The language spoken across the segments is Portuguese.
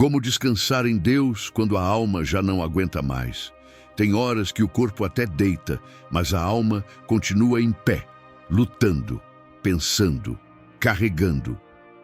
Como descansar em Deus quando a alma já não aguenta mais? Tem horas que o corpo até deita, mas a alma continua em pé, lutando, pensando, carregando.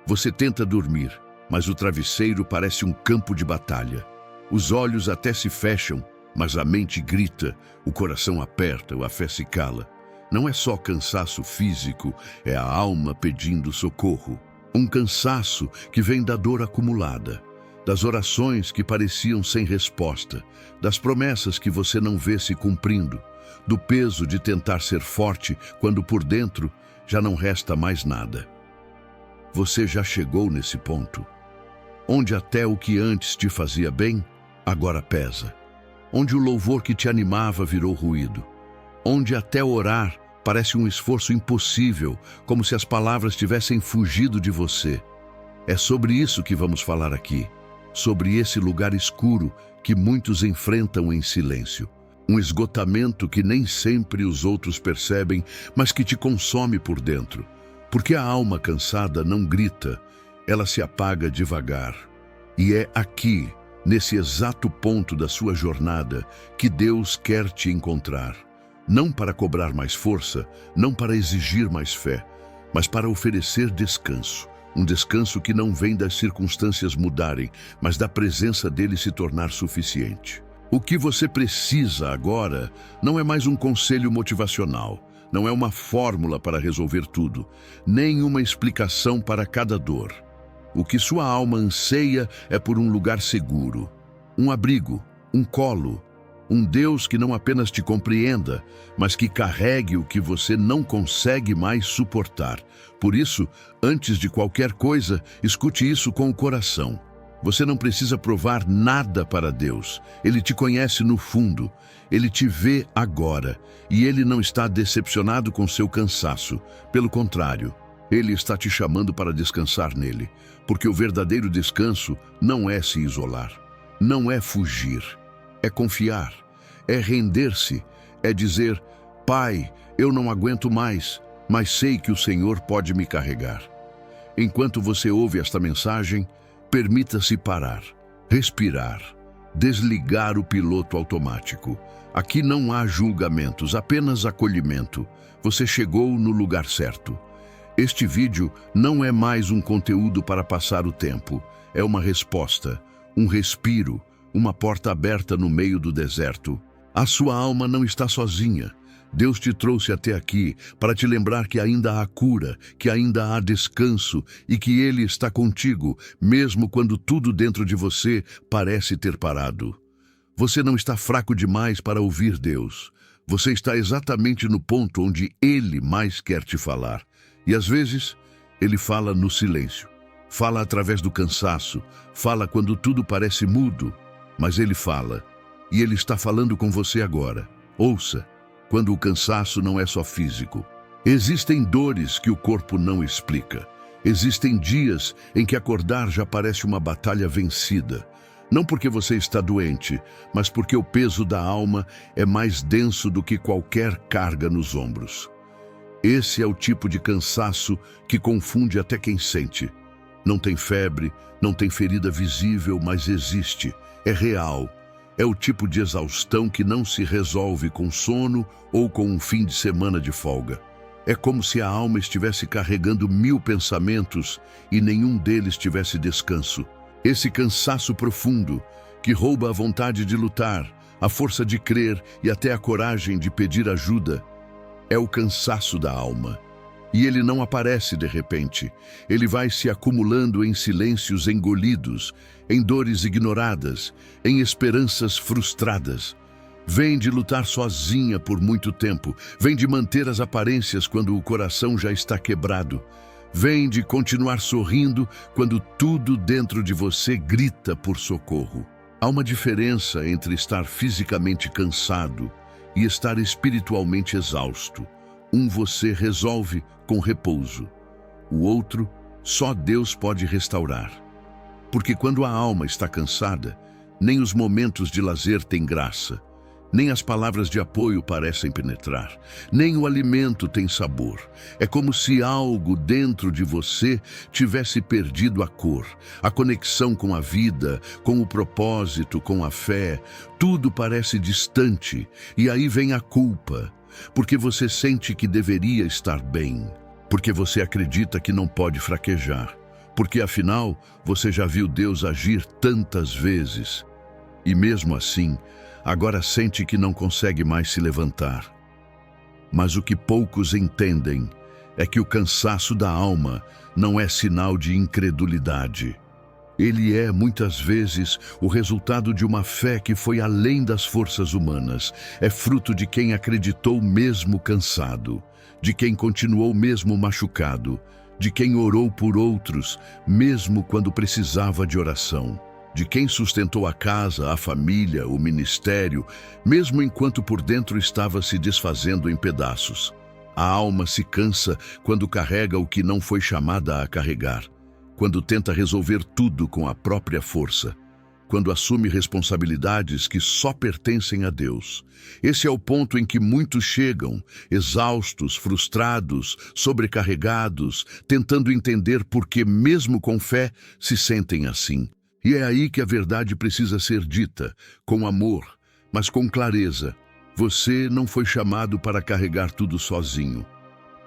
Você tenta dormir, mas o travesseiro parece um campo de batalha. Os olhos até se fecham, mas a mente grita, o coração aperta, a fé se cala. Não é só cansaço físico, é a alma pedindo socorro. Um cansaço que vem da dor acumulada, das orações que pareciam sem resposta, das promessas que você não vê se cumprindo, do peso de tentar ser forte quando por dentro já não resta mais nada. Você já chegou nesse ponto, onde até o que antes te fazia bem, agora pesa, onde o louvor que te animava virou ruído, onde até orar parece um esforço impossível, como se as palavras tivessem fugido de você. É sobre isso que vamos falar aqui, sobre esse lugar escuro que muitos enfrentam em silêncio. Um esgotamento que nem sempre os outros percebem, mas que te consome por dentro. Porque a alma cansada não grita, ela se apaga devagar. E é aqui, nesse exato ponto da sua jornada, que Deus quer te encontrar. Não para cobrar mais força, não para exigir mais fé, mas para oferecer descanso. Um descanso que não vem das circunstâncias mudarem, mas da presença dele se tornar suficiente. O que você precisa agora não é mais um conselho motivacional, não é uma fórmula para resolver tudo, nem uma explicação para cada dor. O que sua alma anseia é por um lugar seguro, um abrigo, um colo, um Deus que não apenas te compreenda, mas que carregue o que você não consegue mais suportar. Por isso, antes de qualquer coisa, escute isso com o coração. Você não precisa provar nada para Deus. Ele te conhece no fundo. Ele te vê agora. E Ele não está decepcionado com seu cansaço. Pelo contrário, Ele está te chamando para descansar nele. Porque o verdadeiro descanso não é se isolar. Não é fugir. É confiar, é render-se, é dizer, Pai, eu não aguento mais, mas sei que o Senhor pode me carregar. Enquanto você ouve esta mensagem, permita-se parar, respirar, desligar o piloto automático. Aqui não há julgamentos, apenas acolhimento. Você chegou no lugar certo. Este vídeo não é mais um conteúdo para passar o tempo, é uma resposta, um respiro, uma porta aberta no meio do deserto. A sua alma não está sozinha. Deus te trouxe até aqui para te lembrar que ainda há cura, que ainda há descanso e que Ele está contigo, mesmo quando tudo dentro de você parece ter parado. Você não está fraco demais para ouvir Deus. Você está exatamente no ponto onde Ele mais quer te falar. E às vezes, Ele fala no silêncio. Fala através do cansaço. Fala quando tudo parece mudo. Mas Ele fala, e Ele está falando com você agora. Ouça, quando o cansaço não é só físico. Existem dores que o corpo não explica. Existem dias em que acordar já parece uma batalha vencida. Não porque você está doente, mas porque o peso da alma é mais denso do que qualquer carga nos ombros. Esse é o tipo de cansaço que confunde até quem sente. Não tem febre, não tem ferida visível, mas existe. É real. É o tipo de exaustão que não se resolve com sono ou com um fim de semana de folga. É como se a alma estivesse carregando 1000 pensamentos e nenhum deles tivesse descanso. Esse cansaço profundo, que rouba a vontade de lutar, a força de crer e até a coragem de pedir ajuda, é o cansaço da alma. E ele não aparece de repente. Ele vai se acumulando em silêncios engolidos, em dores ignoradas, em esperanças frustradas. Vem de lutar sozinha por muito tempo. Vem de manter as aparências quando o coração já está quebrado. Vem de continuar sorrindo quando tudo dentro de você grita por socorro. Há uma diferença entre estar fisicamente cansado e estar espiritualmente exausto. Um você resolve com repouso. O outro, só Deus pode restaurar. Porque quando a alma está cansada, nem os momentos de lazer têm graça. Nem as palavras de apoio parecem penetrar, nem o alimento tem sabor. É como se algo dentro de você tivesse perdido a cor, a conexão com a vida, com o propósito, com a fé. Tudo parece distante, e aí vem a culpa, porque você sente que deveria estar bem, porque você acredita que não pode fraquejar, porque afinal você já viu Deus agir tantas vezes. E mesmo assim, agora sente que não consegue mais se levantar. Mas o que poucos entendem é que o cansaço da alma não é sinal de incredulidade. Ele é, muitas vezes, o resultado de uma fé que foi além das forças humanas. É fruto de quem acreditou mesmo cansado, de quem continuou mesmo machucado, de quem orou por outros, mesmo quando precisava de oração, de quem sustentou a casa, a família, o ministério, mesmo enquanto por dentro estava se desfazendo em pedaços. A alma se cansa quando carrega o que não foi chamada a carregar, quando tenta resolver tudo com a própria força, quando assume responsabilidades que só pertencem a Deus. Esse é o ponto em que muitos chegam, exaustos, frustrados, sobrecarregados, tentando entender por que, mesmo com fé, se sentem assim. E é aí que a verdade precisa ser dita, com amor, mas com clareza. Você não foi chamado para carregar tudo sozinho.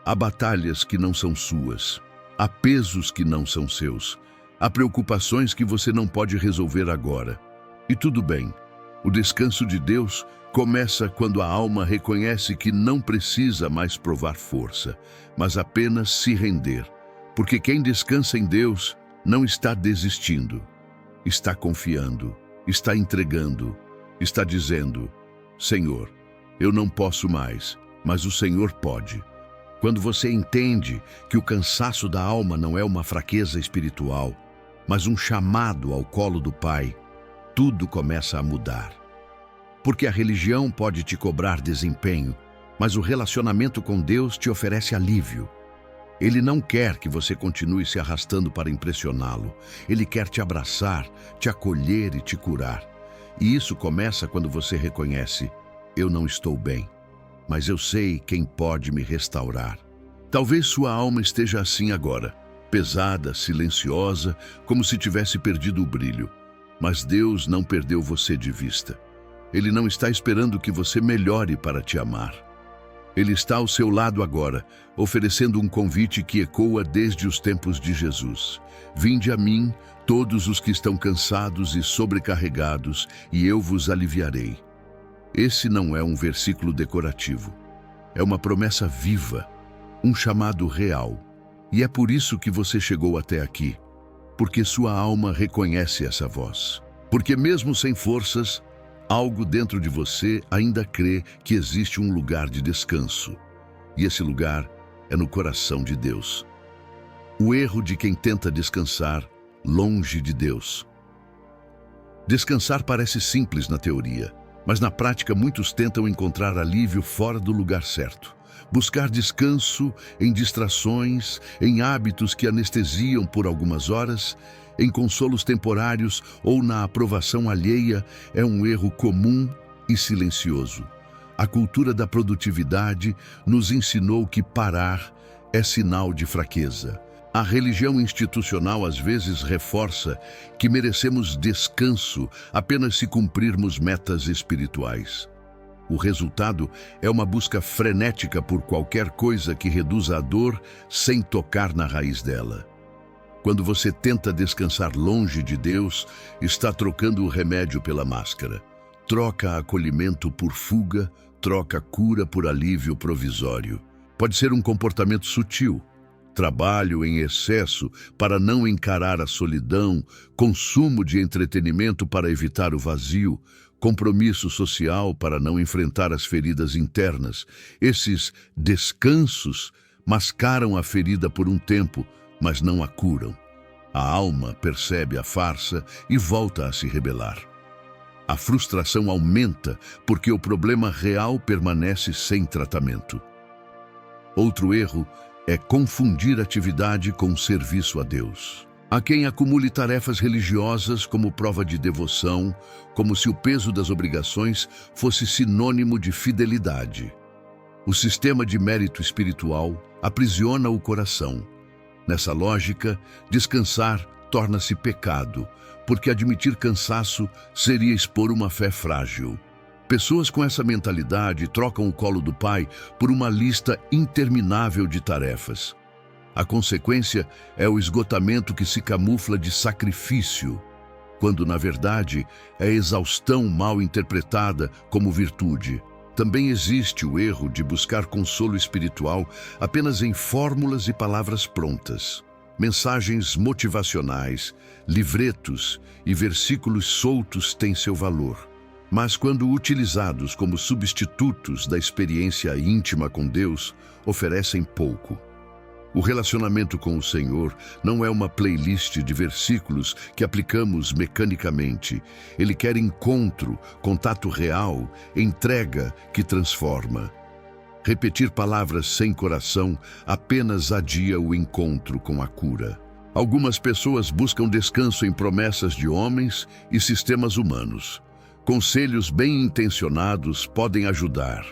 Há batalhas que não são suas. Há pesos que não são seus. Há preocupações que você não pode resolver agora. E tudo bem. O descanso de Deus começa quando a alma reconhece que não precisa mais provar força, mas apenas se render. Porque quem descansa em Deus não está desistindo. Está confiando, está entregando, está dizendo: Senhor, eu não posso mais, mas o Senhor pode. Quando você entende que o cansaço da alma não é uma fraqueza espiritual, mas um chamado ao colo do Pai, tudo começa a mudar. Porque a religião pode te cobrar desempenho, mas o relacionamento com Deus te oferece alívio. Ele não quer que você continue se arrastando para impressioná-lo. Ele quer te abraçar, te acolher e te curar. E isso começa quando você reconhece: eu não estou bem, mas eu sei quem pode me restaurar. Talvez sua alma esteja assim agora, pesada, silenciosa, como se tivesse perdido o brilho. Mas Deus não perdeu você de vista. Ele não está esperando que você melhore para te amar. Ele está ao seu lado agora, oferecendo um convite que ecoa desde os tempos de Jesus. Vinde a mim, todos os que estão cansados e sobrecarregados, e eu vos aliviarei. Esse não é um versículo decorativo. É uma promessa viva, um chamado real. E é por isso que você chegou até aqui, porque sua alma reconhece essa voz. Porque mesmo sem forças, algo dentro de você ainda crê que existe um lugar de descanso. E esse lugar é no coração de Deus. O erro de quem tenta descansar longe de Deus. Descansar parece simples na teoria, mas na prática muitos tentam encontrar alívio fora do lugar certo. Buscar descanso em distrações, em hábitos que anestesiam por algumas horas, em consolos temporários ou na aprovação alheia é um erro comum e silencioso. A cultura da produtividade nos ensinou que parar é sinal de fraqueza. A religião institucional às vezes reforça que merecemos descanso apenas se cumprirmos metas espirituais. O resultado é uma busca frenética por qualquer coisa que reduza a dor sem tocar na raiz dela. Quando você tenta descansar longe de Deus, está trocando o remédio pela máscara. Troca acolhimento por fuga, troca cura por alívio provisório. Pode ser um comportamento sutil. Trabalho em excesso para não encarar a solidão, consumo de entretenimento para evitar o vazio, compromisso social para não enfrentar as feridas internas. Esses descansos mascaram a ferida por um tempo, mas não a curam. A alma percebe a farsa e volta a se rebelar. A frustração aumenta porque o problema real permanece sem tratamento. Outro erro é confundir atividade com serviço a Deus. Há quem acumule tarefas religiosas como prova de devoção, como se o peso das obrigações fosse sinônimo de fidelidade. O sistema de mérito espiritual aprisiona o coração. Nessa lógica, descansar torna-se pecado, porque admitir cansaço seria expor uma fé frágil. Pessoas com essa mentalidade trocam o colo do Pai por uma lista interminável de tarefas. A consequência é o esgotamento que se camufla de sacrifício, quando, na verdade, é exaustão mal interpretada como virtude. Também existe o erro de buscar consolo espiritual apenas em fórmulas e palavras prontas. Mensagens motivacionais, livretos e versículos soltos têm seu valor. Mas quando utilizados como substitutos da experiência íntima com Deus, oferecem pouco. O relacionamento com o Senhor não é uma playlist de versículos que aplicamos mecanicamente. Ele quer encontro, contato real, entrega que transforma. Repetir palavras sem coração apenas adia o encontro com a cura. Algumas pessoas buscam descanso em promessas de homens e sistemas humanos. Conselhos bem intencionados podem ajudar,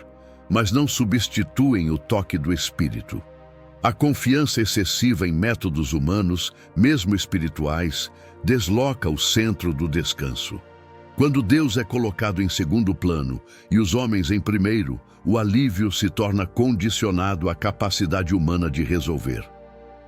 mas não substituem o toque do Espírito. A confiança excessiva em métodos humanos, mesmo espirituais, desloca o centro do descanso. Quando Deus é colocado em segundo plano e os homens em primeiro, o alívio se torna condicionado à capacidade humana de resolver.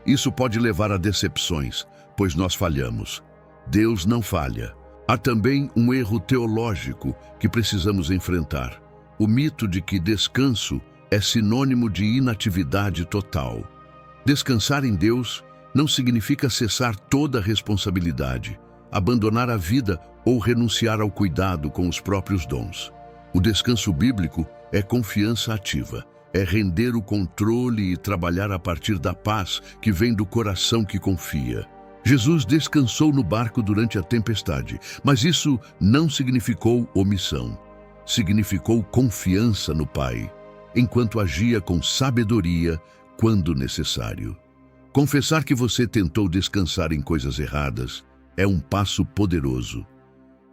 Isso pode levar a decepções, pois nós falhamos. Deus não falha. Há também um erro teológico que precisamos enfrentar: o mito de que descanso é sinônimo de inatividade total. Descansar em Deus não significa cessar toda a responsabilidade, abandonar a vida ou renunciar ao cuidado com os próprios dons. O descanso bíblico é confiança ativa, é render o controle e trabalhar a partir da paz que vem do coração que confia. Jesus descansou no barco durante a tempestade, mas isso não significou omissão. Significou confiança no Pai, enquanto agia com sabedoria quando necessário. Confessar que você tentou descansar em coisas erradas é um passo poderoso.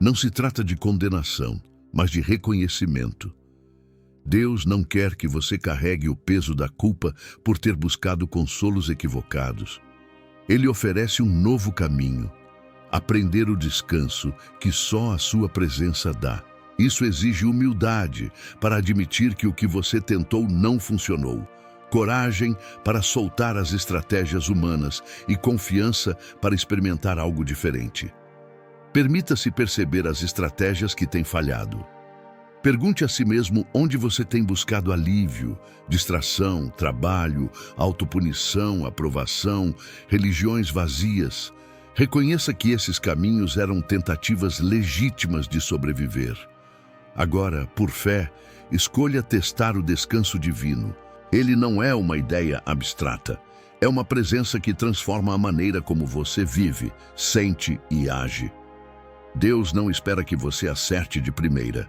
Não se trata de condenação, mas de reconhecimento. Deus não quer que você carregue o peso da culpa por ter buscado consolos equivocados. Ele oferece um novo caminho: aprender o descanso que só a sua presença dá. Isso exige humildade para admitir que o que você tentou não funcionou, coragem para soltar as estratégias humanas e confiança para experimentar algo diferente. Permita-se perceber as estratégias que têm falhado. Pergunte a si mesmo onde você tem buscado alívio: distração, trabalho, autopunição, aprovação, religiões vazias. Reconheça que esses caminhos eram tentativas legítimas de sobreviver. Agora, por fé, escolha testar o descanso divino. Ele não é uma ideia abstrata. É uma presença que transforma a maneira como você vive, sente e age. Deus não espera que você acerte de primeira.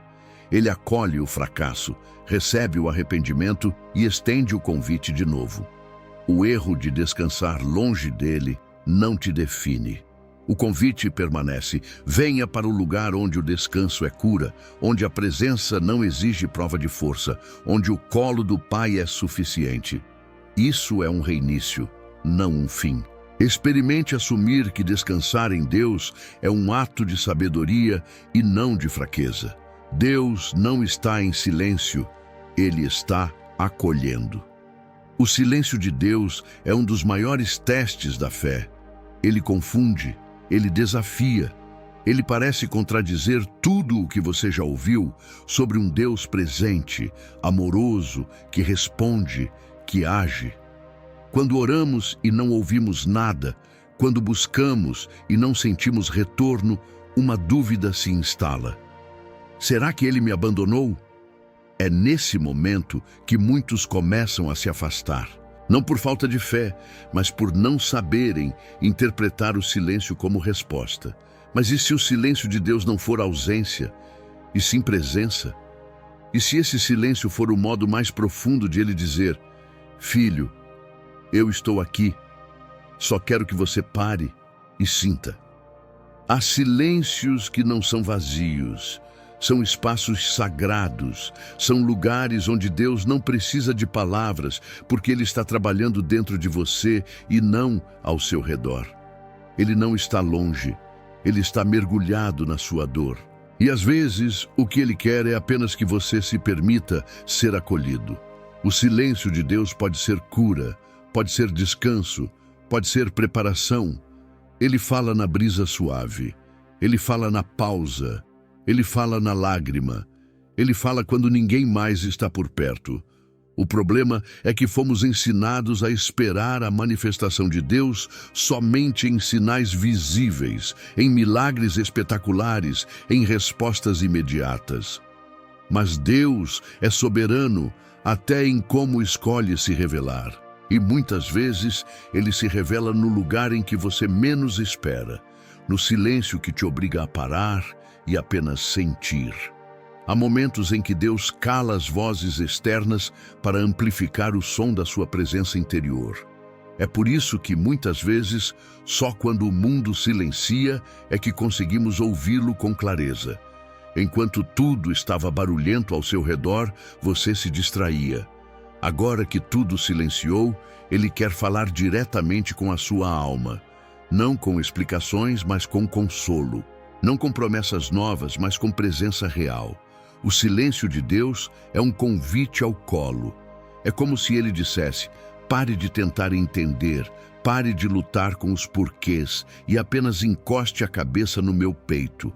Ele acolhe o fracasso, recebe o arrependimento e estende o convite de novo. O erro de descansar longe dele não te define. O convite permanece: venha para o lugar onde o descanso é cura, onde a presença não exige prova de força, onde o colo do Pai é suficiente. Isso é um reinício, não um fim. Experimente assumir que descansar em Deus é um ato de sabedoria e não de fraqueza. Deus não está em silêncio, Ele está acolhendo. O silêncio de Deus é um dos maiores testes da fé. Ele confunde, ele desafia, ele parece contradizer tudo o que você já ouviu sobre um Deus presente, amoroso, que responde, que age. Quando oramos e não ouvimos nada, quando buscamos e não sentimos retorno, uma dúvida se instala. Será que ele me abandonou? É nesse momento que muitos começam a se afastar. Não por falta de fé, mas por não saberem interpretar o silêncio como resposta. Mas e se o silêncio de Deus não for ausência, e sim presença? E se esse silêncio for o modo mais profundo de ele dizer: filho, eu estou aqui, só quero que você pare e sinta. Há silêncios que não são vazios, são espaços sagrados, são lugares onde Deus não precisa de palavras, porque Ele está trabalhando dentro de você e não ao seu redor. Ele não está longe, Ele está mergulhado na sua dor. E às vezes, o que Ele quer é apenas que você se permita ser acolhido. O silêncio de Deus pode ser cura, pode ser descanso, pode ser preparação. Ele fala na brisa suave, Ele fala na pausa, Ele fala na lágrima, Ele fala quando ninguém mais está por perto. O problema é que fomos ensinados a esperar a manifestação de Deus somente em sinais visíveis, em milagres espetaculares, em respostas imediatas. Mas Deus é soberano até em como escolhe se revelar. E muitas vezes Ele se revela no lugar em que você menos espera, no silêncio que te obriga a parar e apenas sentir. Há momentos em que Deus cala as vozes externas para amplificar o som da sua presença interior. É por isso que muitas vezes, só quando o mundo silencia é que conseguimos ouvi-lo com clareza. Enquanto tudo estava barulhento ao seu redor, você se distraía. Agora que tudo silenciou, Ele quer falar diretamente com a sua alma. Não com explicações, mas com consolo. Não com promessas novas, mas com presença real. O silêncio de Deus é um convite ao colo. É como se Ele dissesse: pare de tentar entender, pare de lutar com os porquês e apenas encoste a cabeça no meu peito.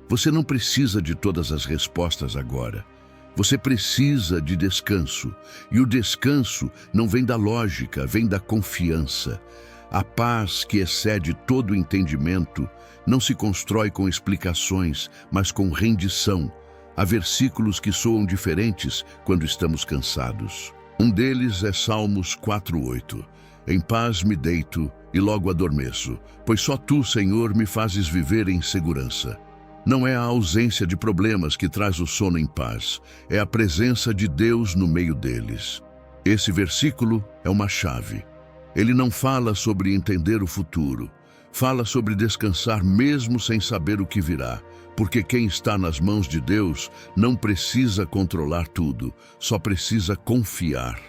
Você não precisa de todas as respostas agora. Você precisa de descanso, e o descanso não vem da lógica, vem da confiança. A paz que excede todo o entendimento não se constrói com explicações, mas com rendição. Há versículos que soam diferentes quando estamos cansados. Um deles é Salmos 4:8. Em paz me deito e logo adormeço, pois só Tu, Senhor, me fazes viver em segurança. Não é a ausência de problemas que traz o sono em paz, é a presença de Deus no meio deles. Esse versículo é uma chave. Ele não fala sobre entender o futuro, fala sobre descansar mesmo sem saber o que virá, porque quem está nas mãos de Deus não precisa controlar tudo, só precisa confiar.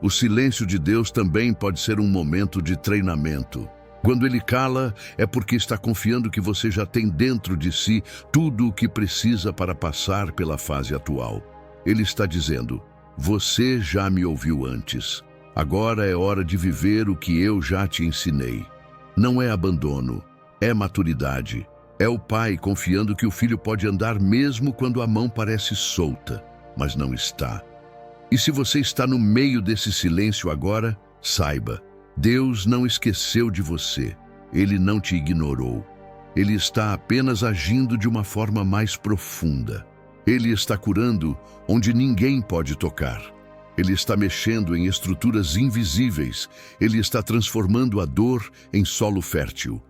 O silêncio de Deus também pode ser um momento de treinamento. Quando Ele cala, é porque está confiando que você já tem dentro de si tudo o que precisa para passar pela fase atual. Ele está dizendo: você já me ouviu antes. Agora é hora de viver o que eu já te ensinei. Não é abandono, é maturidade. É o pai confiando que o filho pode andar mesmo quando a mão parece solta, mas não está. E se você está no meio desse silêncio agora, saiba: Deus não esqueceu de você, Ele não te ignorou. Ele está apenas agindo de uma forma mais profunda. Ele está curando onde ninguém pode tocar. Ele está mexendo em estruturas invisíveis. Ele está transformando a dor em solo fértil.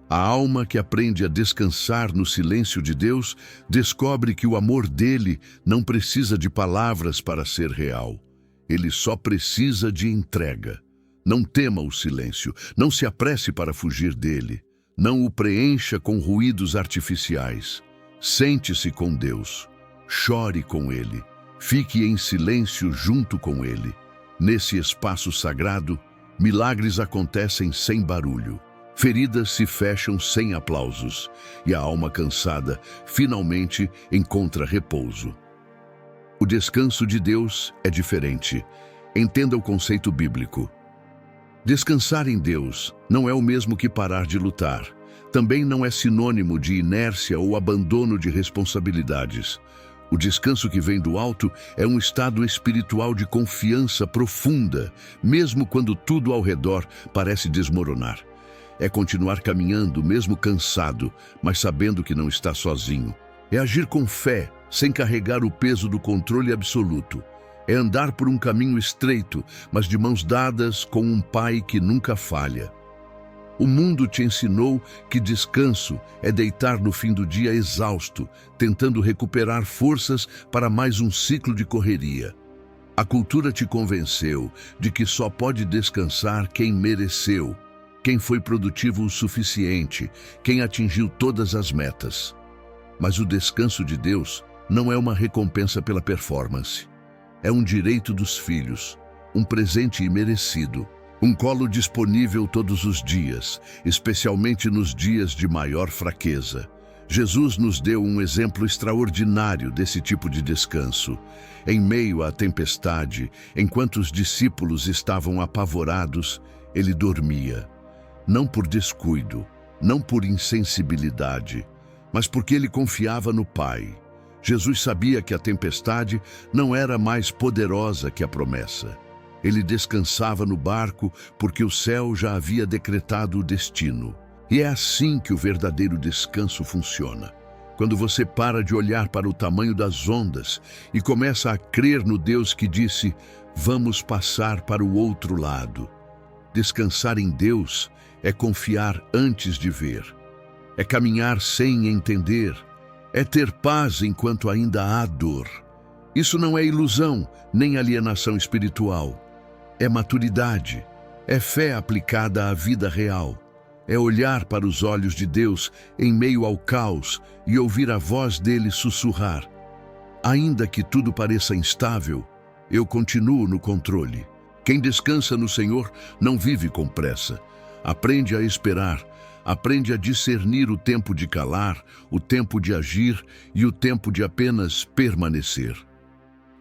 A alma que aprende a descansar no silêncio de Deus descobre que o amor dele não precisa de palavras para ser real. Ele só precisa de entrega. Não tema o silêncio, não se apresse para fugir dele. Não o preencha com ruídos artificiais. Sente-se com Deus, chore com Ele, fique em silêncio junto com Ele. Nesse espaço sagrado, milagres acontecem sem barulho. Feridas se fecham sem aplausos e a alma cansada finalmente encontra repouso. O descanso de Deus é diferente. Entenda o conceito bíblico. Descansar em Deus não é o mesmo que parar de lutar. Também não é sinônimo de inércia ou abandono de responsabilidades. O descanso que vem do alto é um estado espiritual de confiança profunda, mesmo quando tudo ao redor parece desmoronar. É continuar caminhando, mesmo cansado, mas sabendo que não está sozinho. É agir com fé, sem carregar o peso do controle absoluto. É andar por um caminho estreito, mas de mãos dadas com um Pai que nunca falha. O mundo te ensinou que descanso é deitar no fim do dia exausto, tentando recuperar forças para mais um ciclo de correria. A cultura te convenceu de que só pode descansar quem mereceu, quem foi produtivo o suficiente, quem atingiu todas as metas. Mas o descanso de Deus não é uma recompensa pela performance. É um direito dos filhos, um presente imerecido, um colo disponível todos os dias, especialmente nos dias de maior fraqueza. Jesus nos deu um exemplo extraordinário desse tipo de descanso. Em meio à tempestade, enquanto os discípulos estavam apavorados, ele dormia. Não por descuido, não por insensibilidade, mas porque ele confiava no Pai. Jesus sabia que a tempestade não era mais poderosa que a promessa. Ele descansava no barco porque o céu já havia decretado o destino. E é assim que o verdadeiro descanso funciona. Quando você para de olhar para o tamanho das ondas e começa a crer no Deus que disse: "Vamos passar para o outro lado." Descansar em Deus é confiar antes de ver. É caminhar sem entender. É ter paz enquanto ainda há dor. Isso não é ilusão, nem alienação espiritual. É maturidade. É fé aplicada à vida real. É olhar para os olhos de Deus em meio ao caos e ouvir a voz dele sussurrar: "Ainda que tudo pareça instável, eu continuo no controle." Quem descansa no Senhor não vive com pressa. Aprende a esperar, aprende a discernir o tempo de calar, o tempo de agir e o tempo de apenas permanecer.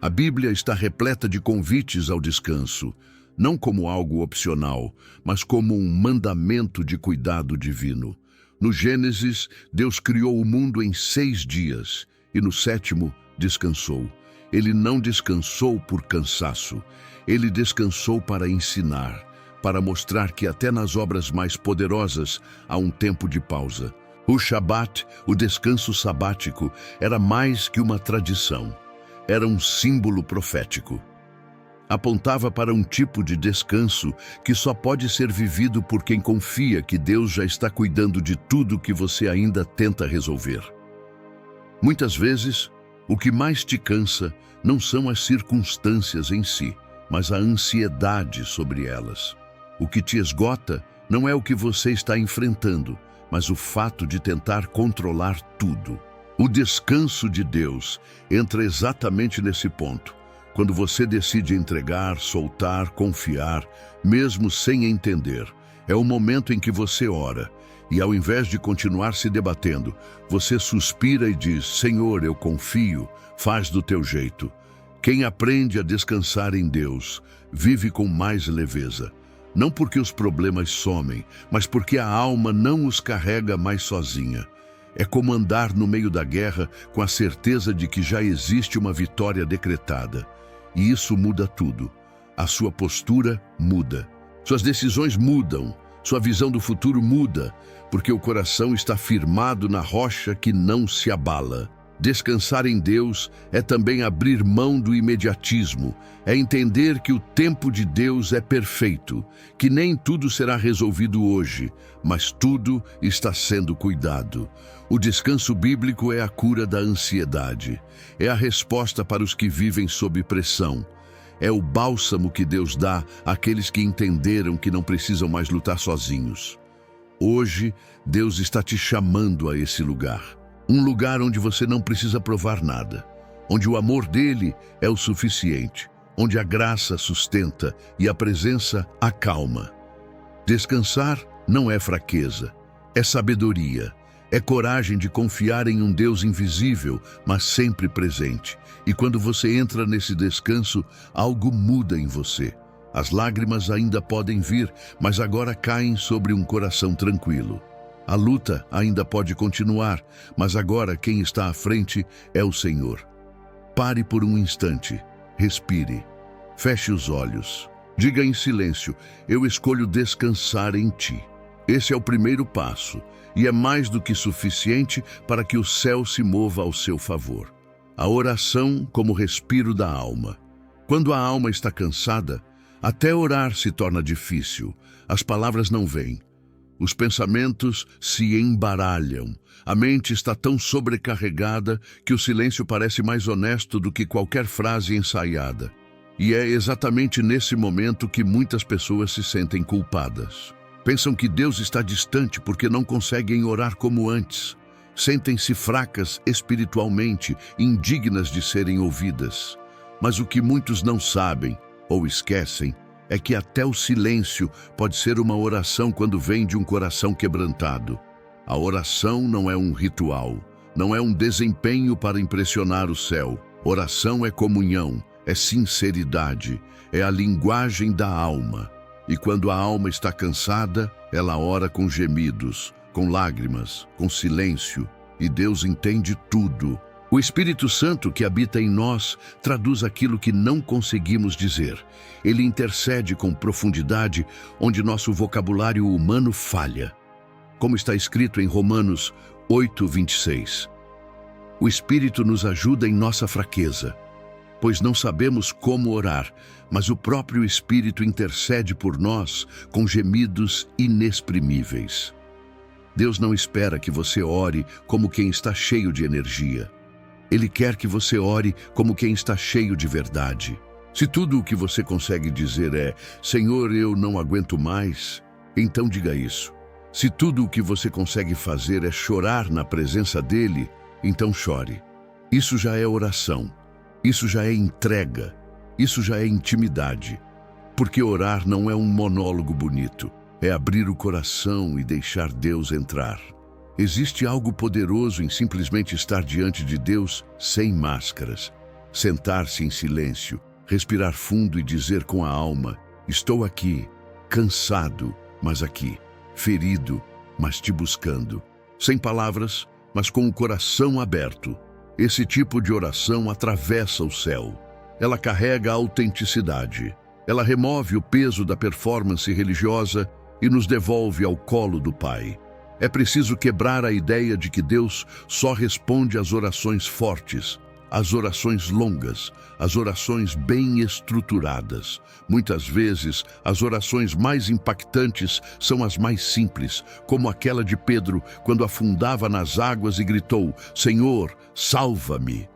A Bíblia está repleta de convites ao descanso, não como algo opcional, mas como um mandamento de cuidado divino. No Gênesis, Deus criou o mundo em 6 dias e no 7º descansou. Ele não descansou por cansaço, ele descansou para ensinar, para mostrar que até nas obras mais poderosas há um tempo de pausa. O Shabat, o descanso sabático, era mais que uma tradição, era um símbolo profético. Apontava para um tipo de descanso que só pode ser vivido por quem confia que Deus já está cuidando de tudo que você ainda tenta resolver. Muitas vezes, o que mais te cansa não são as circunstâncias em si, mas a ansiedade sobre elas. O que te esgota não é o que você está enfrentando, mas o fato de tentar controlar tudo. O descanso de Deus entra exatamente nesse ponto. Quando você decide entregar, soltar, confiar, mesmo sem entender, é o momento em que você ora. E ao invés de continuar se debatendo, você suspira e diz: "Senhor, eu confio, faz do teu jeito." Quem aprende a descansar em Deus, vive com mais leveza. Não porque os problemas somem, mas porque a alma não os carrega mais sozinha. É como andar no meio da guerra com a certeza de que já existe uma vitória decretada. E isso muda tudo. A sua postura muda. Suas decisões mudam. Sua visão do futuro muda, porque o coração está firmado na rocha que não se abala. Descansar em Deus é também abrir mão do imediatismo, é entender que o tempo de Deus é perfeito, que nem tudo será resolvido hoje, mas tudo está sendo cuidado. O descanso bíblico é a cura da ansiedade, é a resposta para os que vivem sob pressão. É o bálsamo que Deus dá àqueles que entenderam que não precisam mais lutar sozinhos. Hoje, Deus está te chamando a esse lugar. Um lugar onde você não precisa provar nada, onde o amor dele é o suficiente, onde a graça sustenta e a presença acalma. Descansar não é fraqueza, é sabedoria, é coragem de confiar em um Deus invisível, mas sempre presente. E quando você entra nesse descanso, algo muda em você. As lágrimas ainda podem vir, mas agora caem sobre um coração tranquilo. A luta ainda pode continuar, mas agora quem está à frente é o Senhor. Pare por um instante, respire, feche os olhos, diga em silêncio: "Eu escolho descansar em Ti." Esse é o primeiro passo, e é mais do que suficiente para que o céu se mova ao seu favor. A oração como respiro da alma. Quando a alma está cansada, até orar se torna difícil, as palavras não vêm. Os pensamentos se embaralham. A mente está tão sobrecarregada que o silêncio parece mais honesto do que qualquer frase ensaiada. E é exatamente nesse momento que muitas pessoas se sentem culpadas. Pensam que Deus está distante porque não conseguem orar como antes. Sentem-se fracas espiritualmente, indignas de serem ouvidas. Mas o que muitos não sabem ou esquecem é que até o silêncio pode ser uma oração quando vem de um coração quebrantado. A oração não é um ritual, não é um desempenho para impressionar o céu. Oração é comunhão, é sinceridade, é a linguagem da alma. E quando a alma está cansada, ela ora com gemidos, com lágrimas, com silêncio, e Deus entende tudo. O Espírito Santo que habita em nós traduz aquilo que não conseguimos dizer. Ele intercede com profundidade onde nosso vocabulário humano falha. Como está escrito em Romanos 8:26. O Espírito nos ajuda em nossa fraqueza, pois não sabemos como orar, mas o próprio Espírito intercede por nós com gemidos inexprimíveis. Deus não espera que você ore como quem está cheio de energia. Ele quer que você ore como quem está cheio de verdade. Se tudo o que você consegue dizer é "Senhor, eu não aguento mais", então diga isso. Se tudo o que você consegue fazer é chorar na presença dele, então chore. Isso já é oração. Isso já é entrega. Isso já é intimidade. Porque orar não é um monólogo bonito. É abrir o coração e deixar Deus entrar. Existe algo poderoso em simplesmente estar diante de Deus sem máscaras. Sentar-se em silêncio, respirar fundo e dizer com a alma: "Estou aqui, cansado, mas aqui. Ferido, mas te buscando." Sem palavras, mas com o coração aberto. Esse tipo de oração atravessa o céu. Ela carrega a autenticidade. Ela remove o peso da performance religiosa e nos devolve ao colo do Pai. É preciso quebrar a ideia de que Deus só responde às orações fortes, às orações longas, às orações bem estruturadas. Muitas vezes, as orações mais impactantes são as mais simples, como aquela de Pedro, quando afundava nas águas e gritou: "Senhor, salva-me."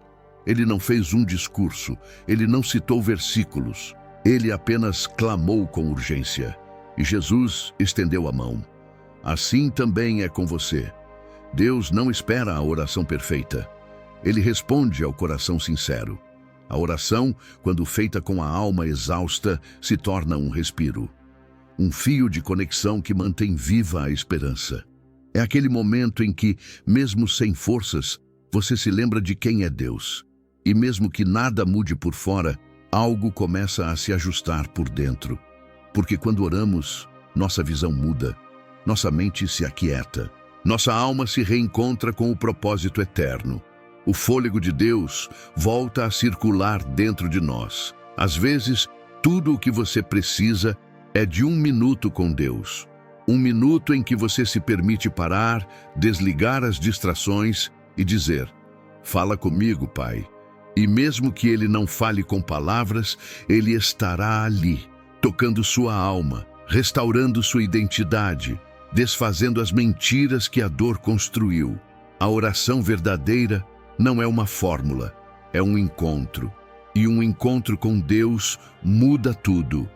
Ele não fez um discurso, ele não citou versículos, ele apenas clamou com urgência. E Jesus estendeu a mão. Assim também é com você. Deus não espera a oração perfeita. Ele responde ao coração sincero. A oração, quando feita com a alma exausta, se torna um respiro. Um fio de conexão que mantém viva a esperança. É aquele momento em que, mesmo sem forças, você se lembra de quem é Deus. E mesmo que nada mude por fora, algo começa a se ajustar por dentro. Porque quando oramos, nossa visão muda. Nossa mente se aquieta. Nossa alma se reencontra com o propósito eterno. O fôlego de Deus volta a circular dentro de nós. Às vezes, tudo o que você precisa é de 1 minuto com Deus. 1 minuto em que você se permite parar, desligar as distrações e dizer: "Fala comigo, Pai." E mesmo que Ele não fale com palavras, Ele estará ali, tocando sua alma, restaurando sua identidade, desfazendo as mentiras que a dor construiu. A oração verdadeira não é uma fórmula, é um encontro. E um encontro com Deus muda tudo.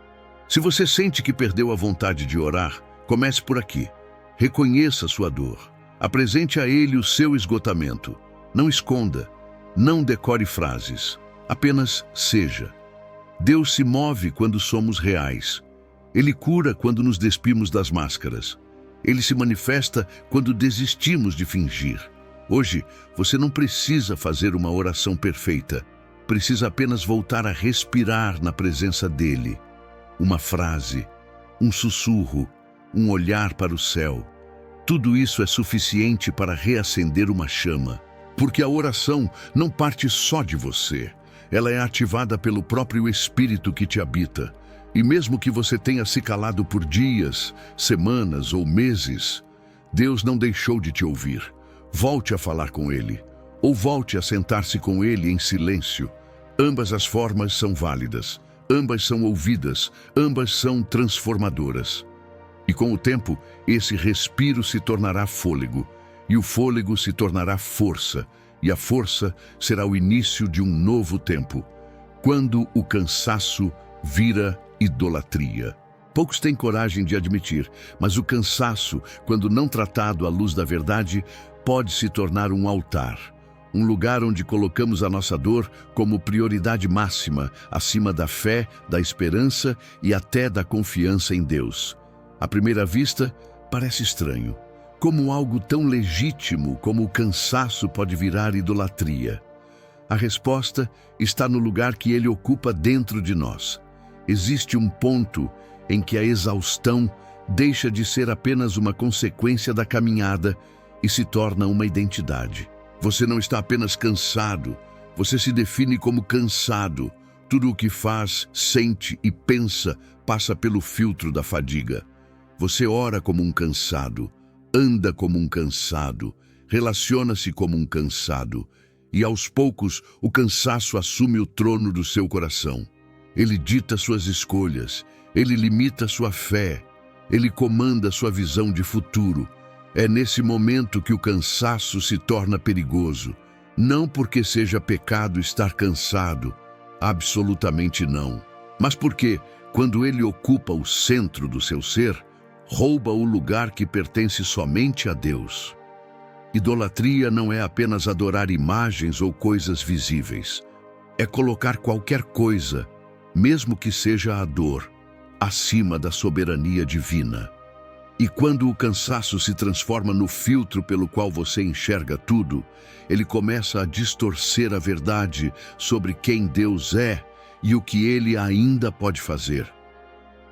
Se você sente que perdeu a vontade de orar, comece por aqui. Reconheça sua dor. Apresente a Ele o seu esgotamento. Não esconda. Não decore frases. Apenas seja. Deus se move quando somos reais. Ele cura quando nos despimos das máscaras. Ele se manifesta quando desistimos de fingir. Hoje, você não precisa fazer uma oração perfeita. Precisa apenas voltar a respirar na presença dele. Uma frase, um sussurro, um olhar para o céu. Tudo isso é suficiente para reacender uma chama. Porque a oração não parte só de você. Ela é ativada pelo próprio Espírito que te habita. E mesmo que você tenha se calado por dias, semanas ou meses, Deus não deixou de te ouvir. Volte a falar com Ele, ou volte a sentar-se com Ele em silêncio. Ambas as formas são válidas, ambas são ouvidas, ambas são transformadoras. E com o tempo, esse respiro se tornará fôlego, e o fôlego se tornará força, e a força será o início de um novo tempo, quando o cansaço vira idolatria. Poucos têm coragem de admitir, mas o cansaço, quando não tratado à luz da verdade, pode se tornar um altar. Um lugar onde colocamos a nossa dor como prioridade máxima, acima da fé, da esperança e até da confiança em Deus. À primeira vista, parece estranho. Como algo tão legítimo como o cansaço pode virar idolatria? A resposta está no lugar que ele ocupa dentro de nós. Existe um ponto em que a exaustão deixa de ser apenas uma consequência da caminhada e se torna uma identidade. Você não está apenas cansado, você se define como cansado. Tudo o que faz, sente e pensa passa pelo filtro da fadiga. Você ora como um cansado, anda como um cansado, relaciona-se como um cansado, e aos poucos o cansaço assume o trono do seu coração. Ele dita suas escolhas, ele limita sua fé, ele comanda sua visão de futuro. É nesse momento que o cansaço se torna perigoso. Não porque seja pecado estar cansado, absolutamente não. Mas porque, quando ele ocupa o centro do seu ser, rouba o lugar que pertence somente a Deus. Idolatria não é apenas adorar imagens ou coisas visíveis. É colocar qualquer coisa, mesmo que seja a dor, acima da soberania divina. E quando o cansaço se transforma no filtro pelo qual você enxerga tudo, ele começa a distorcer a verdade sobre quem Deus é e o que ele ainda pode fazer.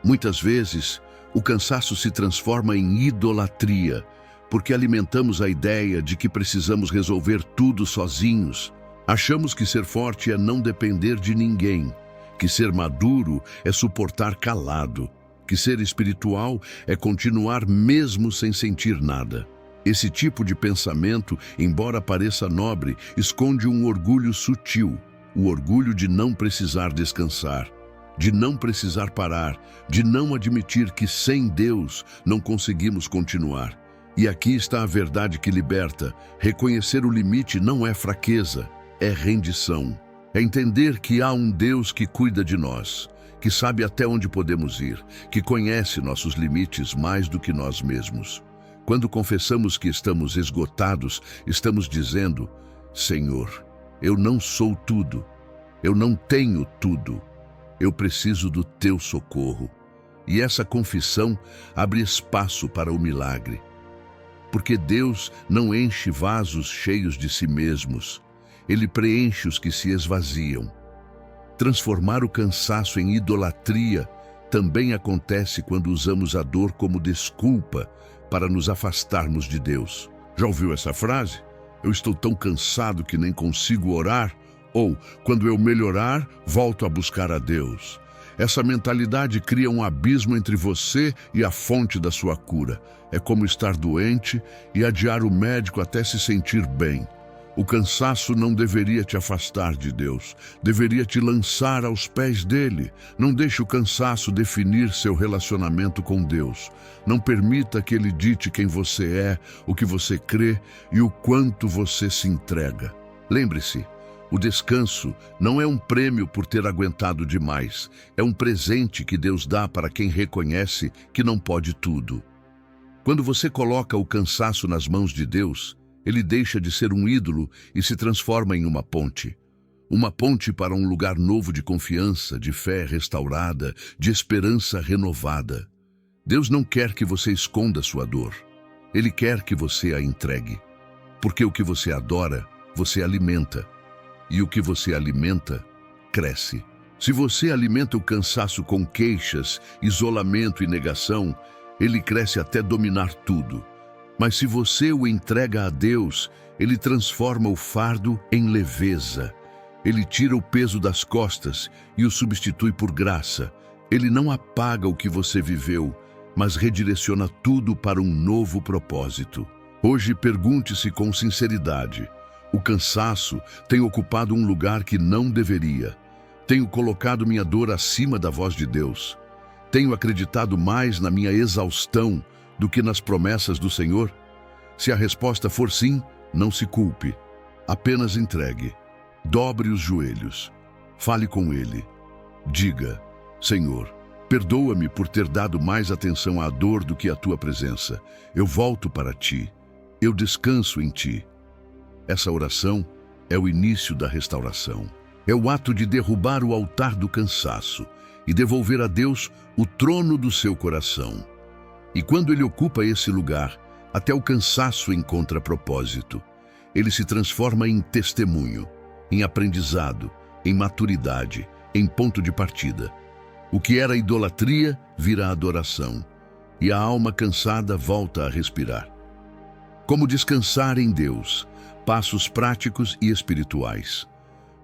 Muitas vezes, o cansaço se transforma em idolatria, porque alimentamos a ideia de que precisamos resolver tudo sozinhos. Achamos que ser forte é não depender de ninguém, que ser maduro é suportar calado, que ser espiritual é continuar mesmo sem sentir nada. Esse tipo de pensamento, embora pareça nobre, esconde um orgulho sutil, o orgulho de não precisar descansar, de não precisar parar, de não admitir que sem Deus não conseguimos continuar. E aqui está a verdade que liberta. Reconhecer o limite não é fraqueza, é rendição. É entender que há um Deus que cuida de nós, que sabe até onde podemos ir, que conhece nossos limites mais do que nós mesmos. Quando confessamos que estamos esgotados, estamos dizendo: Senhor, eu não sou tudo, eu não tenho tudo, eu preciso do teu socorro. E essa confissão abre espaço para o milagre. Porque Deus não enche vasos cheios de si mesmos, Ele preenche os que se esvaziam. Transformar o cansaço em idolatria também acontece quando usamos a dor como desculpa para nos afastarmos de Deus. Já ouviu essa frase? Eu estou tão cansado que nem consigo orar. Ou, quando eu melhorar, volto a buscar a Deus. Essa mentalidade cria um abismo entre você e a fonte da sua cura. É como estar doente e adiar o médico até se sentir bem. O cansaço não deveria te afastar de Deus, deveria te lançar aos pés dele. Não deixe o cansaço definir seu relacionamento com Deus. Não permita que ele dite quem você é, o que você crê e o quanto você se entrega. Lembre-se, o descanso não é um prêmio por ter aguentado demais, é um presente que Deus dá para quem reconhece que não pode tudo. Quando você coloca o cansaço nas mãos de Deus, ele deixa de ser um ídolo e se transforma em uma ponte. Uma ponte para um lugar novo de confiança, de fé restaurada, de esperança renovada. Deus não quer que você esconda sua dor. Ele quer que você a entregue. Porque o que você adora, você alimenta. E o que você alimenta, cresce. Se você alimenta o cansaço com queixas, isolamento e negação, ele cresce até dominar tudo. Mas se você o entrega a Deus, ele transforma o fardo em leveza. Ele tira o peso das costas e o substitui por graça. Ele não apaga o que você viveu, mas redireciona tudo para um novo propósito. Hoje pergunte-se com sinceridade: o cansaço tem ocupado um lugar que não deveria? Tenho colocado minha dor acima da voz de Deus? Tenho acreditado mais na minha exaustão do que nas promessas do Senhor? Se a resposta for sim, não se culpe. Apenas entregue. Dobre os joelhos. Fale com Ele. Diga: Senhor, Perdoa-me por ter dado mais atenção à dor do que à tua presença. Eu volto para ti. Eu descanso em ti. Essa oração é o início da restauração. É o ato de derrubar o altar do cansaço e devolver a Deus o trono do seu coração. E quando ele ocupa esse lugar, até o cansaço encontra propósito. Ele se transforma em testemunho, em aprendizado, em maturidade, em ponto de partida. O que era idolatria vira adoração, e a alma cansada volta a respirar. Como descansar em Deus? Passos práticos e espirituais.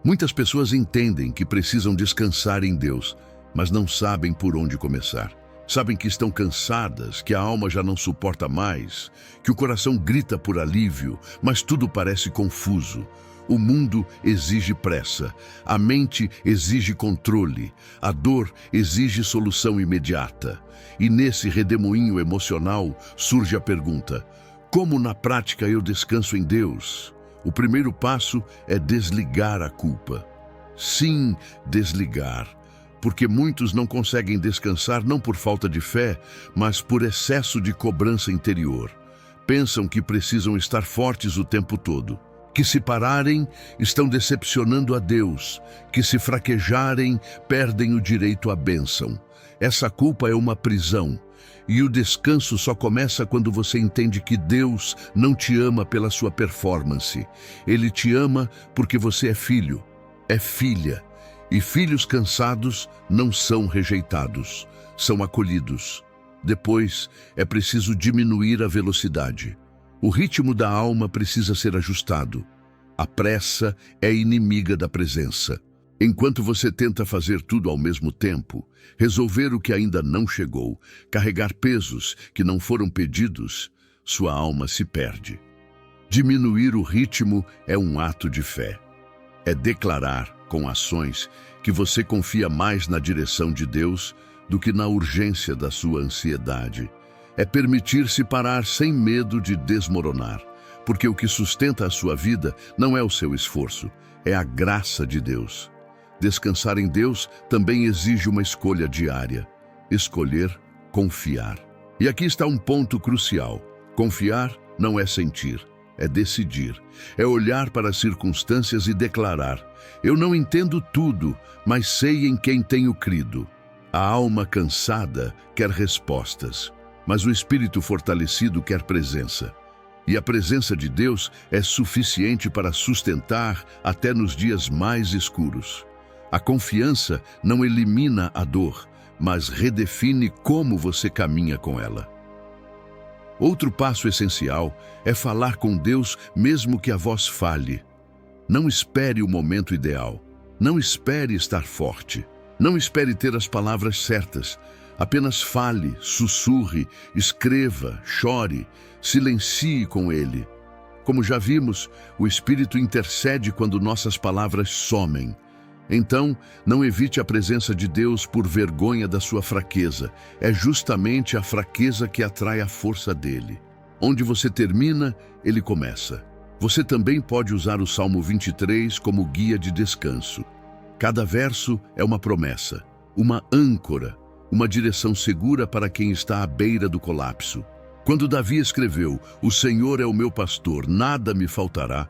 Muitas pessoas entendem que precisam descansar em Deus, mas não sabem por onde começar. Sabem que estão cansadas, que a alma já não suporta mais, que o coração grita por alívio, mas tudo parece confuso. O mundo exige pressa, a mente exige controle, a dor exige solução imediata. E nesse redemoinho emocional surge a pergunta: como na prática eu descanso em Deus? O primeiro passo é desligar a culpa. Sim, desligar. Porque muitos não conseguem descansar não por falta de fé, mas por excesso de cobrança interior. Pensam que precisam estar fortes o tempo todo. Que se pararem, estão decepcionando a Deus. Que se fraquejarem, perdem o direito à bênção. Essa culpa é uma prisão. E o descanso só começa quando você entende que Deus não te ama pela sua performance. Ele te ama porque você é filho, é filha. E filhos cansados não são rejeitados, são acolhidos. Depois, é preciso diminuir a velocidade. O ritmo da alma precisa ser ajustado. A pressa é inimiga da presença. Enquanto você tenta fazer tudo ao mesmo tempo, resolver o que ainda não chegou, carregar pesos que não foram pedidos, sua alma se perde. Diminuir o ritmo é um ato de fé. É declarar, com ações, que você confia mais na direção de Deus do que na urgência da sua ansiedade. É permitir-se parar sem medo de desmoronar, porque o que sustenta a sua vida não é o seu esforço, é a graça de Deus. Descansar em Deus também exige uma escolha diária. Escolher confiar. E aqui está um ponto crucial. Confiar não é sentir, é decidir. É olhar para as circunstâncias e declarar: eu não entendo tudo, mas sei em quem tenho crido. A alma cansada quer respostas, mas o espírito fortalecido quer presença. E a presença de Deus é suficiente para sustentar até nos dias mais escuros. A confiança não elimina a dor, mas redefine como você caminha com ela. Outro passo essencial é falar com Deus mesmo que a voz falhe. Não espere o momento ideal. Não espere estar forte. Não espere ter as palavras certas. Apenas fale, sussurre, escreva, chore, silencie com Ele. Como já vimos, o Espírito intercede quando nossas palavras somem. Então, não evite a presença de Deus por vergonha da sua fraqueza. É justamente a fraqueza que atrai a força dele. Onde você termina, ele começa. Você também pode usar o Salmo 23 como guia de descanso. Cada verso é uma promessa, uma âncora, uma direção segura para quem está à beira do colapso. Quando Davi escreveu: "O Senhor é o meu pastor, nada me faltará",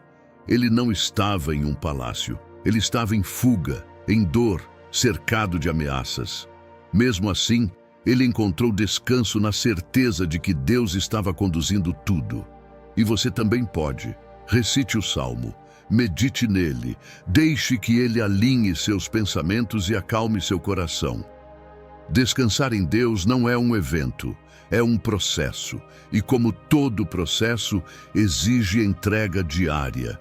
ele não estava em um palácio. Ele estava em fuga, em dor, cercado de ameaças. Mesmo assim, ele encontrou descanso na certeza de que Deus estava conduzindo tudo. E você também pode. Recite o Salmo, medite nele, deixe que ele alinhe seus pensamentos e acalme seu coração. Descansar em Deus não é um evento, é um processo. E como todo processo, exige entrega diária.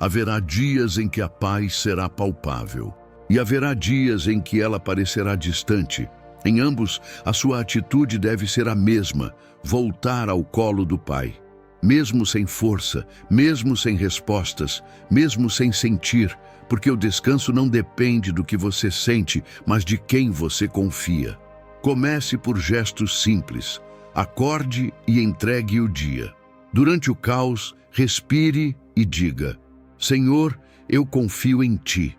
Haverá dias em que a paz será palpável, e haverá dias em que ela parecerá distante. Em ambos, a sua atitude deve ser a mesma, voltar ao colo do Pai. Mesmo sem força, mesmo sem respostas, mesmo sem sentir, porque o descanso não depende do que você sente, mas de quem você confia. Comece por gestos simples. Acorde e entregue o dia. Durante o caos, respire e diga: Senhor, eu confio em Ti.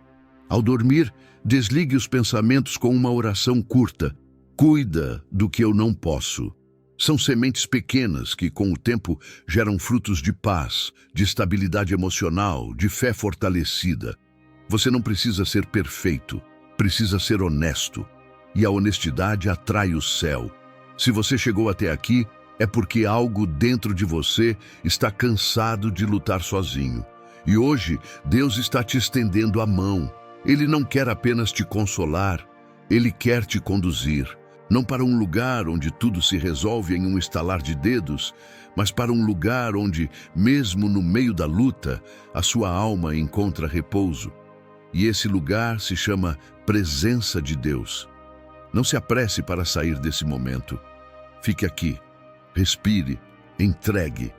Ao dormir, desligue os pensamentos com uma oração curta. Cuida do que eu não posso. São sementes pequenas que, com o tempo, geram frutos de paz, de estabilidade emocional, de fé fortalecida. Você não precisa ser perfeito, precisa ser honesto. E a honestidade atrai o céu. Se você chegou até aqui, é porque algo dentro de você está cansado de lutar sozinho. E hoje, Deus está te estendendo a mão. Ele não quer apenas te consolar, Ele quer te conduzir. Não para um lugar onde tudo se resolve em um estalar de dedos, mas para um lugar onde, mesmo no meio da luta, a sua alma encontra repouso. E esse lugar se chama presença de Deus. Não se apresse para sair desse momento. Fique aqui, respire, entregue,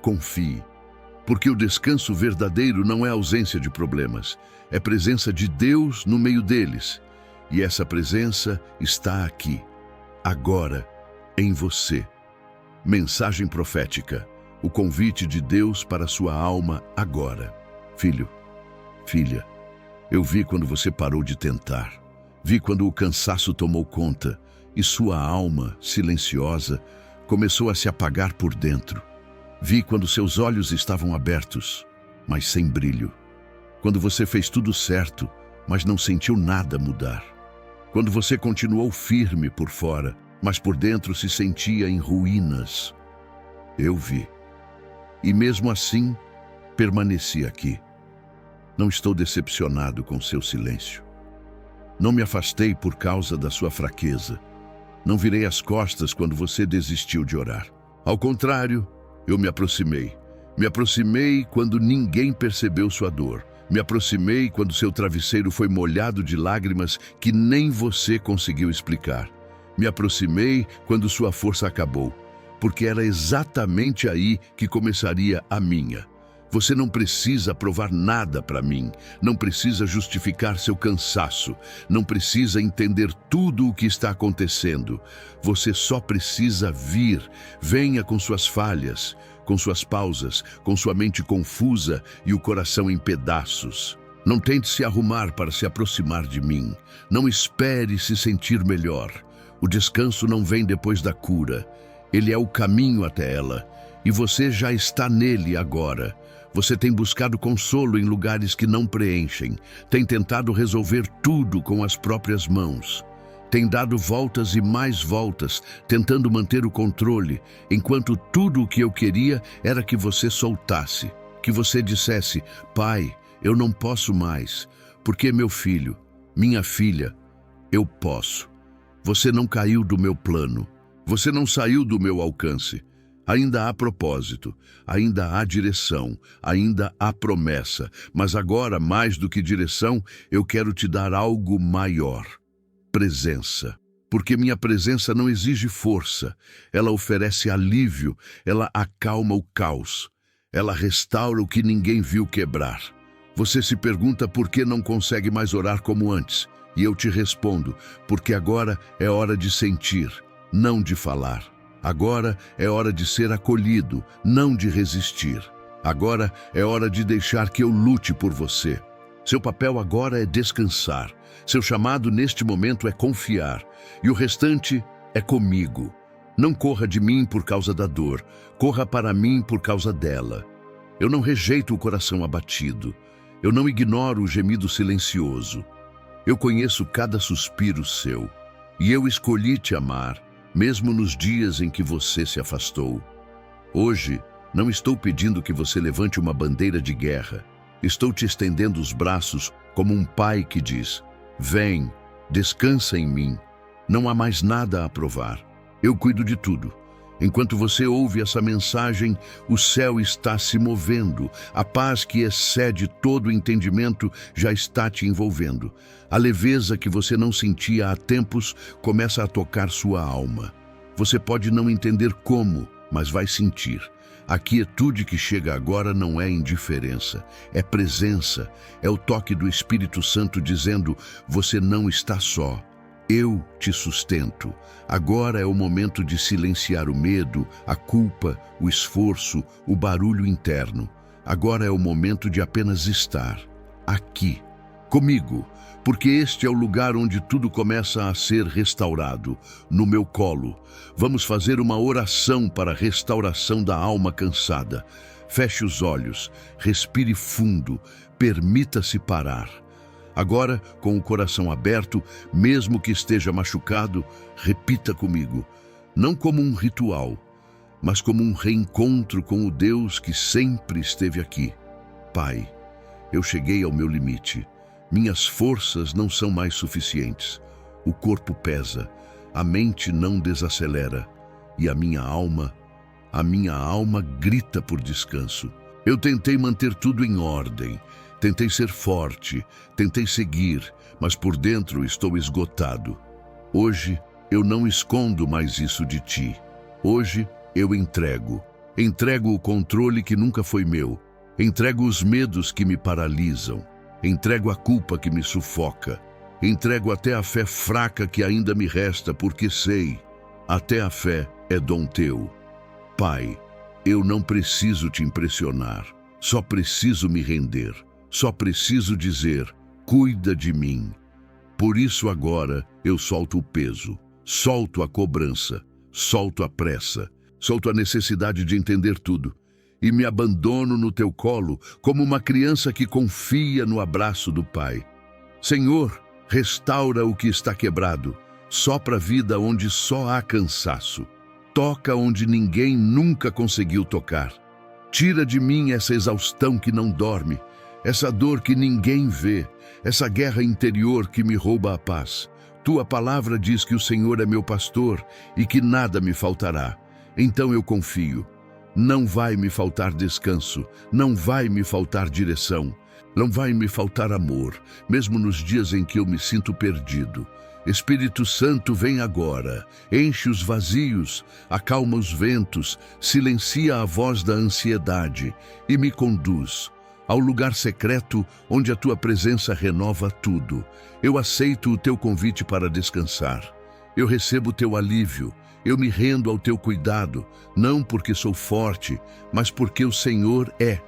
confie. Porque o descanso verdadeiro não é ausência de problemas, é presença de Deus no meio deles. E essa presença está aqui, agora, em você. Mensagem profética, o convite de Deus para sua alma agora. Filho, filha, eu vi quando você parou de tentar. Vi quando o cansaço tomou conta e sua alma, silenciosa, começou a se apagar por dentro. Vi quando seus olhos estavam abertos, mas sem brilho. Quando você fez tudo certo, mas não sentiu nada mudar. Quando você continuou firme por fora, mas por dentro se sentia em ruínas. Eu vi. E mesmo assim, permaneci aqui. Não estou decepcionado com seu silêncio. Não me afastei por causa da sua fraqueza. Não virei as costas quando você desistiu de orar. Ao contrário, eu me aproximei. Me aproximei quando ninguém percebeu sua dor. Me aproximei quando seu travesseiro foi molhado de lágrimas que nem você conseguiu explicar. Me aproximei quando sua força acabou, porque era exatamente aí que começaria a minha. Você não precisa provar nada para mim, não precisa justificar seu cansaço, não precisa entender tudo o que está acontecendo. Você só precisa vir. Venha com suas falhas, com suas pausas, com sua mente confusa e o coração em pedaços. Não tente se arrumar para se aproximar de mim. Não espere se sentir melhor. O descanso não vem depois da cura. Ele é o caminho até ela, e você já está nele agora. Você tem buscado consolo em lugares que não preenchem, tem tentado resolver tudo com as próprias mãos. Tem dado voltas e mais voltas, tentando manter o controle, enquanto tudo o que eu queria era que você soltasse, que você dissesse: Pai, eu não posso mais, porque meu filho, minha filha, eu posso. Você não caiu do meu plano, você não saiu do meu alcance. Ainda há propósito, ainda há direção, ainda há promessa, mas agora, mais do que direção, eu quero te dar algo maior. Presença. Porque minha presença não exige força, ela oferece alívio, ela acalma o caos, ela restaura o que ninguém viu quebrar. Você se pergunta por que não consegue mais orar como antes, e eu te respondo, porque agora é hora de sentir, não de falar. Agora é hora de ser acolhido, não de resistir. Agora é hora de deixar que eu lute por você. Seu papel agora é descansar. Seu chamado neste momento é confiar. E o restante é comigo. Não corra de mim por causa da dor. Corra para mim por causa dela. Eu não rejeito o coração abatido. Eu não ignoro o gemido silencioso. Eu conheço cada suspiro seu. E eu escolhi te amar, mesmo nos dias em que você se afastou. Hoje, não estou pedindo que você levante uma bandeira de guerra. Estou te estendendo os braços como um pai que diz: vem, descansa em mim. Não há mais nada a provar. Eu cuido de tudo. Enquanto você ouve essa mensagem, o céu está se movendo. A paz que excede todo o entendimento já está te envolvendo. A leveza que você não sentia há tempos começa a tocar sua alma. Você pode não entender como, mas vai sentir. A quietude que chega agora não é indiferença, é presença. É o toque do Espírito Santo dizendo: você não está só. Eu te sustento. Agora é o momento de silenciar o medo, a culpa, o esforço, o barulho interno. Agora é o momento de apenas estar aqui, Comigo, porque este é o lugar onde tudo começa a ser restaurado, no meu colo. Vamos fazer uma oração para a restauração da alma cansada. Feche os olhos, respire fundo, permita-se parar. Agora, com o coração aberto, mesmo que esteja machucado, repita comigo, não como um ritual, mas como um reencontro com o Deus que sempre esteve aqui. Pai, eu cheguei ao meu limite. Minhas forças não são mais suficientes. O corpo pesa, a mente não desacelera e a minha alma grita por descanso. Eu tentei manter tudo em ordem, tentei ser forte, tentei seguir, mas por dentro estou esgotado. Hoje eu não escondo mais isso de ti. Hoje eu entrego o controle que nunca foi meu, entrego os medos que me paralisam, entrego a culpa que me sufoca, entrego até a fé fraca que ainda me resta, porque sei, até a fé é dom teu. Pai, eu não preciso te impressionar, só preciso me render, só preciso dizer, cuida de mim. Por isso agora eu solto o peso, solto a cobrança, solto a pressa, solto a necessidade de entender tudo e me abandono no teu colo como uma criança que confia no abraço do Pai. Senhor, restaura o que está quebrado, sopra a vida onde só há cansaço, toca onde ninguém nunca conseguiu tocar. Tira de mim essa exaustão que não dorme, essa dor que ninguém vê, essa guerra interior que me rouba a paz. Tua palavra diz que o Senhor é meu pastor e que nada me faltará. Então eu confio. Não vai me faltar descanso, não vai me faltar direção, não vai me faltar amor, mesmo nos dias em que eu me sinto perdido. Espírito Santo, vem agora, enche os vazios, acalma os ventos, silencia a voz da ansiedade e me conduz ao lugar secreto onde a tua presença renova tudo. Eu aceito o teu convite para descansar. Eu recebo o teu alívio. Eu me rendo ao teu cuidado, não porque sou forte, mas porque o Senhor é.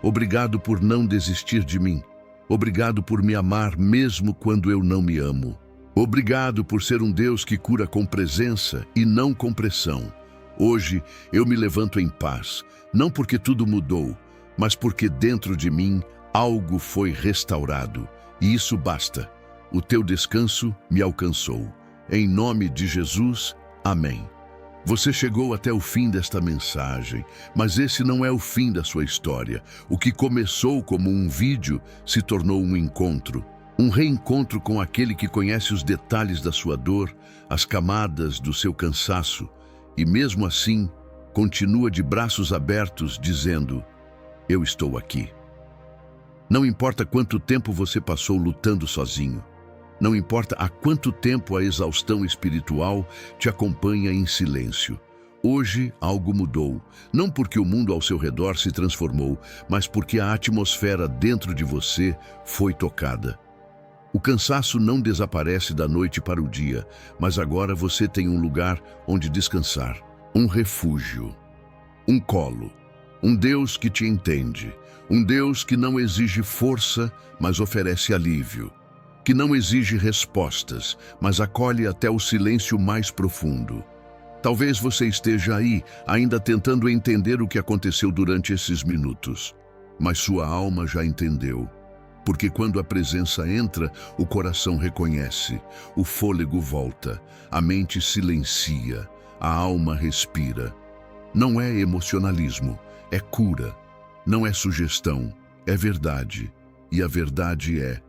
Obrigado por não desistir de mim. Obrigado por me amar mesmo quando eu não me amo. Obrigado por ser um Deus que cura com presença e não com pressão. Hoje eu me levanto em paz, não porque tudo mudou, mas porque dentro de mim algo foi restaurado. E isso basta. O teu descanso me alcançou. Em nome de Jesus, amém. Você chegou até o fim desta mensagem, mas esse não é o fim da sua história. O que começou como um vídeo se tornou um encontro. Um reencontro com aquele que conhece os detalhes da sua dor, as camadas do seu cansaço, e mesmo assim, continua de braços abertos, dizendo, eu estou aqui. Não importa quanto tempo você passou lutando sozinho. Não importa há quanto tempo a exaustão espiritual te acompanha em silêncio. Hoje algo mudou, não porque o mundo ao seu redor se transformou, mas porque a atmosfera dentro de você foi tocada. O cansaço não desaparece da noite para o dia, mas agora você tem um lugar onde descansar, um refúgio, um colo, um Deus que te entende, um Deus que não exige força, mas oferece alívio, que não exige respostas, mas acolhe até o silêncio mais profundo. Talvez você esteja aí, ainda tentando entender o que aconteceu durante esses minutos, mas sua alma já entendeu. Porque quando a presença entra, o coração reconhece, o fôlego volta, a mente silencia, a alma respira. Não é emocionalismo, é cura. Não é sugestão, é verdade. E a verdade é,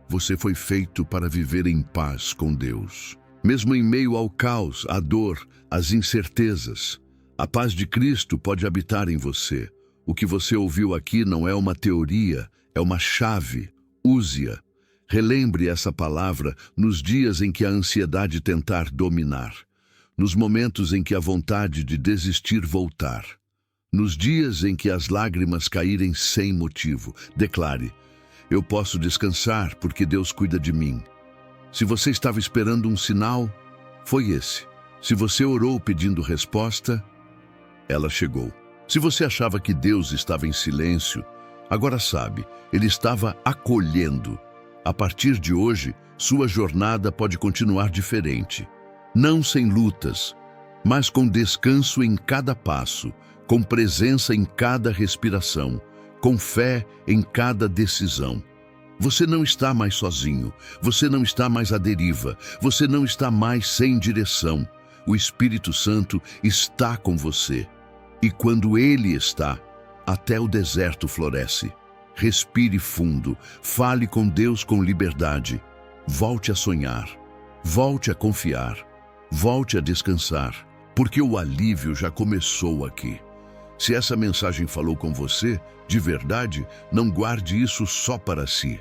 você foi feito para viver em paz com Deus. Mesmo em meio ao caos, à dor, às incertezas, a paz de Cristo pode habitar em você. O que você ouviu aqui não é uma teoria, é uma chave. Use-a. Relembre essa palavra nos dias em que a ansiedade tentar dominar, nos momentos em que a vontade de desistir voltar, nos dias em que as lágrimas caírem sem motivo. Declare, eu posso descansar porque Deus cuida de mim. Se você estava esperando um sinal, foi esse. Se você orou pedindo resposta, ela chegou. Se você achava que Deus estava em silêncio, agora sabe, Ele estava acolhendo. A partir de hoje, sua jornada pode continuar diferente. Não sem lutas, mas com descanso em cada passo, com presença em cada respiração, com fé em cada decisão. Você não está mais sozinho, você não está mais à deriva, você não está mais sem direção. O Espírito Santo está com você. E quando Ele está, até o deserto floresce. Respire fundo, fale com Deus com liberdade. Volte a sonhar, volte a confiar, volte a descansar, porque o alívio já começou aqui. Se essa mensagem falou com você, de verdade, não guarde isso só para si.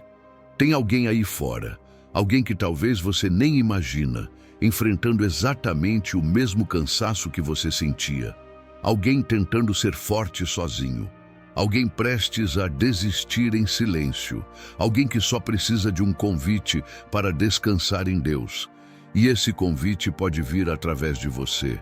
Tem alguém aí fora, alguém que talvez você nem imagina, enfrentando exatamente o mesmo cansaço que você sentia. Alguém tentando ser forte sozinho. Alguém prestes a desistir em silêncio. Alguém que só precisa de um convite para descansar em Deus. E esse convite pode vir através de você.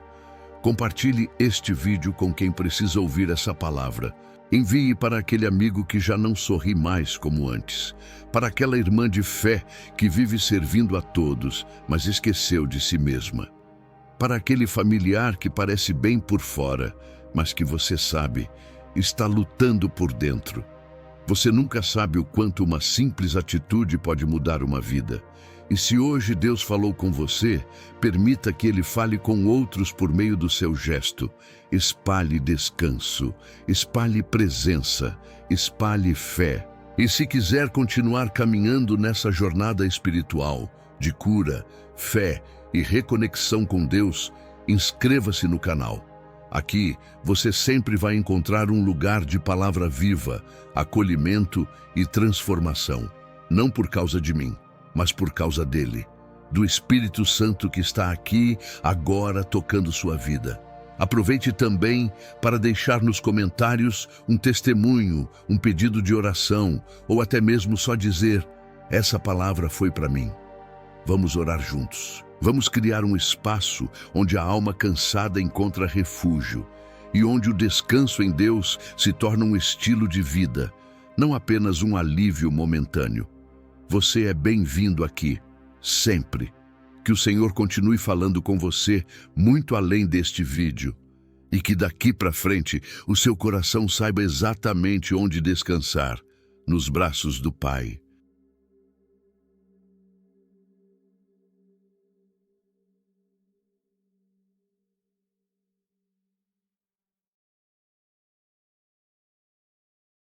Compartilhe este vídeo com quem precisa ouvir essa palavra. Envie para aquele amigo que já não sorri mais como antes. Para aquela irmã de fé que vive servindo a todos, mas esqueceu de si mesma. Para aquele familiar que parece bem por fora, mas que você sabe, está lutando por dentro. Você nunca sabe o quanto uma simples atitude pode mudar uma vida. E se hoje Deus falou com você, permita que Ele fale com outros por meio do seu gesto. Espalhe descanso, espalhe presença, espalhe fé. E se quiser continuar caminhando nessa jornada espiritual, de cura, fé e reconexão com Deus, inscreva-se no canal. Aqui, você sempre vai encontrar um lugar de palavra viva, acolhimento e transformação. Não por causa de mim, mas por causa dele, do Espírito Santo que está aqui, agora, tocando sua vida. Aproveite também para deixar nos comentários um testemunho, um pedido de oração, ou até mesmo só dizer, essa palavra foi para mim. Vamos orar juntos. Vamos criar um espaço onde a alma cansada encontra refúgio e onde o descanso em Deus se torna um estilo de vida, não apenas um alívio momentâneo. Você é bem-vindo aqui, sempre. Que o Senhor continue falando com você muito além deste vídeo e que daqui para frente o seu coração saiba exatamente onde descansar, nos braços do Pai.